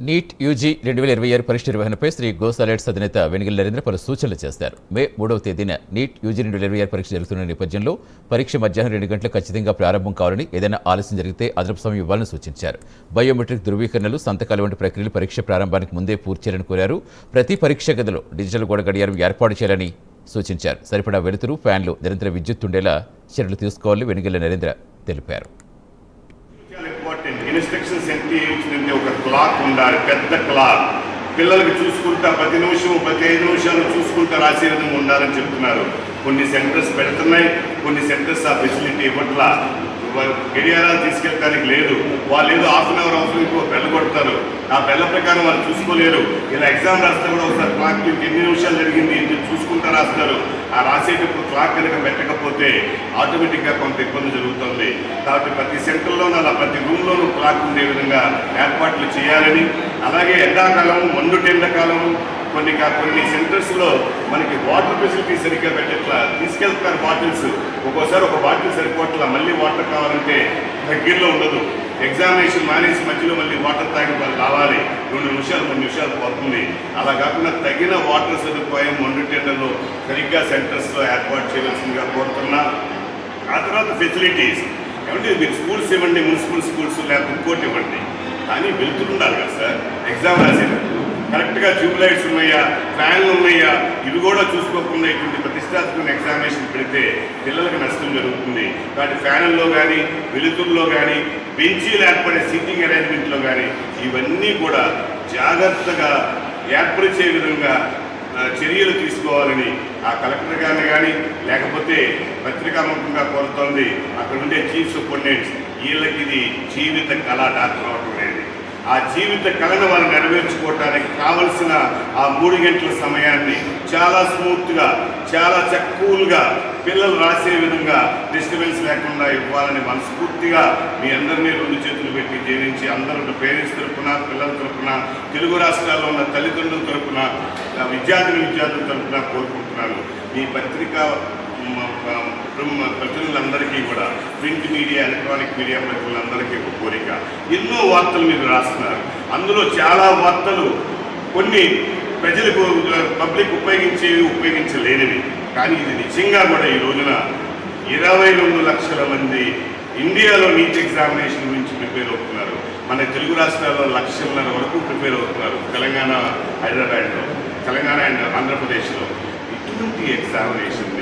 NEET UG 2026 పరీక్ష నిర్వహణపై శ్రీ గోసాలెట్స్ అధినేత వెనిగళ్ల నరేంద్ర పలు సూచనలు చేశారు. మే 3వ తేదీన నీట్ యూజీ 2026 పరీక్ష జరుగుతున్న నేపథ్యంలో పరీక్ష మధ్యాహ్నం 2 గంటలకు ఖచ్చితంగా ప్రారంభం కావాలని, ఏదైనా ఆలస్యం జరిగితే అదనపు సమయం ఇవ్వాలని సూచించారు. బయోమెట్రిక్ ధృవీకరణలు, సంతకాలు వంటి ప్రక్రియలు పరీక్ష ప్రారంభానికి ముందే పూర్తి చేయాలని కోరారు. ప్రతి పరీక్ష గదిలో డిజిటల్ గోడ గడియారం ఏర్పాటు చేయాలని సూచించారు. సరిపడా వెలుతురు, ఫ్యాన్లు, నిరంతర విద్యుత్ ఉండేలా చర్యలు తీసుకోవాలని వెనిగళ్ల నరేంద్ర తెలిపారు. ఇన్స్ట్రక్షన్స్ ఎంత ఇచ్చిందంటే ఒక క్లాక్ ఉండాలి, పెద్ద క్లాక్. పిల్లలకి చూసుకుంటా ప్రతి నిమిషం 5 నిమిషాలు చూసుకుంటా రాసే విధంగా ఉండాలని చెప్తున్నారు. కొన్ని సెంటర్స్ పెడుతున్నాయి, కొన్ని సెంటర్స్ ఆ ఫెసిలిటీ ఇవ్వట్లా. గడియారాలు తీసుకెళ్ళడానికి లేదు. వాళ్ళు ఏదో హాఫ్ అన్ అవర్ అవసరం బెల్ల కొడతారు. ఆ బెల్ల ప్రకారం వాళ్ళు చూసుకోలేరు. ఇలా ఎగ్జామ్ రాస్తే కూడా ఒకసారి క్లాక్ ఎన్ని నిమిషాలు జరిగింది చూసుకుంటా రాస్తారు. ఆ రాసేటప్పుడు క్లాక్ కనుక పెట్టకపోతే ఆటోమేటిక్గా కొంత ఇబ్బంది జరుగుతుంది. కాబట్టి ప్రతి సెంటర్లోనూ అలా ప్రతి రూమ్లోనూ క్లాక్ ఉండే విధంగా ఏర్పాట్లు చేయాలని, అలాగే ఎండాకాలం ఎండాకాలం కొన్ని సెంటర్స్లో మనకి వాటర్ ఫెసిలిటీ సరిగ్గా పెట్టట్లా. తీసుకెళ్తున్నారు బాటిల్స్, ఒక్కోసారి ఒక బాటిల్ సరిపోట్లా, మళ్ళీ వాటర్ కావాలంటే దగ్గరలో ఉండదు. ఎగ్జామినేషన్ మానేసి మధ్యలో మళ్ళీ వాటర్ తాగి వాళ్ళు రావాలి. 2 నిమిషాలు 3 నిమిషాలు పోతుంది. అలా కాకుండా తగిన వాటర్ సదుపాయం టెండర్లో సరిగ్గా సెంటర్స్లో ఏర్పాటు చేయవలసిందిగా కోరుతున్నా. ఆ తర్వాత ఫెసిలిటీస్ ఏమంటే మీరు స్కూల్స్ ఇవ్వండి, మున్సిపల్ స్కూల్స్ లేకపోతే ఇంకోటి ఇవ్వండి, కానీ వెళ్తుండాలి కదా సార్. ఎగ్జామ్ రాసేటప్పుడు కరెక్ట్గా ట్యూబ్ లైట్స్ ఉన్నాయా, ఫ్యాన్లు ఉన్నాయా, ఇవి కూడా చూసుకోకుండా ఇటువంటి ప్రతిష్టాత్మక ఎగ్జామినేషన్ పెడితే పిల్లలకు నష్టం జరుగుతుంది. కాబట్టి ఫ్యాన్ల్లో కానీ, వెలుతురులో కానీ, బెంచీలు ఏర్పడే సీటింగ్ అరేంజ్మెంట్లో కానీ ఇవన్నీ కూడా జాగ్రత్తగా ఏర్పరిచే విధంగా చర్యలు తీసుకోవాలని ఆ కలెక్టర్ గారిని కానీ, లేకపోతే పత్రికాముఖంగా కోరుతోంది అక్కడ ఉండే చీఫ్ సూపరింటెండెంట్స్. వీళ్ళకి ఇది జీవిత కళ డాక్టర్ అవడం అనేది. ఆ జీవిత కళను వాళ్ళు నెరవేర్చుకోవటానికి కావలసిన ఆ 3 గంటల సమయాన్ని చాలా స్మూత్గా, చాలా కూల్గా పిల్లలు రాసే విధంగా డిస్టర్బెన్స్ లేకుండా ఇవ్వాలని మనస్ఫూర్తిగా మీ అందరినీ 2 చేతులు పెట్టి జీవించి అందరూ పేరెంట్స్ తరఫున, పిల్లల తరఫున, తెలుగు రాష్ట్రాల్లో ఉన్న తల్లిదండ్రుల తరఫున, విద్యార్థుల తరఫున కోరుకుంటున్నాను. ఈ పత్రికా ప్రతినిధులందరికీ కూడా, ప్రింట్ మీడియా, ఎలక్ట్రానిక్ మీడియా ప్రతినిధులందరికీ ఒక కోరిక. ఎన్నో వార్తలు మీరు రాస్తున్నారు. అందులో చాలా వార్తలు కొన్ని ప్రజలకు పబ్లిక్ ఉపయోగించలేనివి. కానీ ఇది నిజంగా కూడా ఈ రోజున 22 లక్షల మంది ఇండియాలో నీట్ ఎగ్జామినేషన్ గురించి ప్రిపేర్ అవుతున్నారు. మన తెలుగు రాష్ట్రాల్లో 1.5 లక్షల వరకు ప్రిపేర్ అవుతున్నారు. తెలంగాణ, హైదరాబాద్లో, తెలంగాణ అండ్ ఆంధ్రప్రదేశ్లో ఇటువంటి ఎగ్జామినేషన్